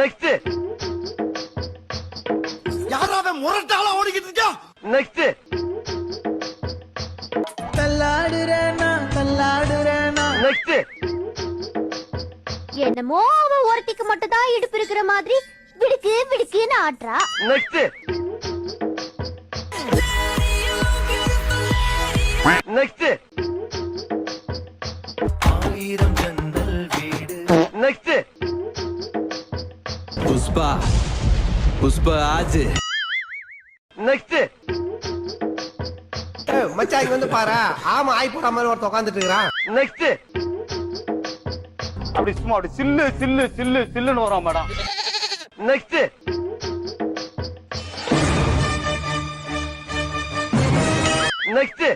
Next. யாராவது முரட்டாளா ஓடிக்கிட்டு இருக்கா? நெக்ஸ்ட். தள்ளாடுறேனா தள்ளாடுறேனா. நெக்ஸ்ட். என்னமோ அவ ஒருத்திக்கு மட்டும் தான் இடுப்பு இருக்கிற மாதிரி விடுக்கு விடுக்குன்னு ஆட்றா. நெக்ஸ்ட். நெக்ஸ்ட். ஆயிரம் ஜன்னல் வீடு. நெக்ஸ்ட். புஷ்பா புஷ்பா ஆஜ். நெக்ஸ்ட். மச்சான் இங்க வந்து பாரு. ஆமா ஆய் போற மாதிரி ஒருத்த உட்காந்துட்டு இருக்கான். நெக்ஸ்ட். அப்படி சும்மா அப்படி சில்லு சில்லு சில்லு சில்லுன்னு வரும் மேடம். நெக்ஸ்ட். நெக்ஸ்ட்.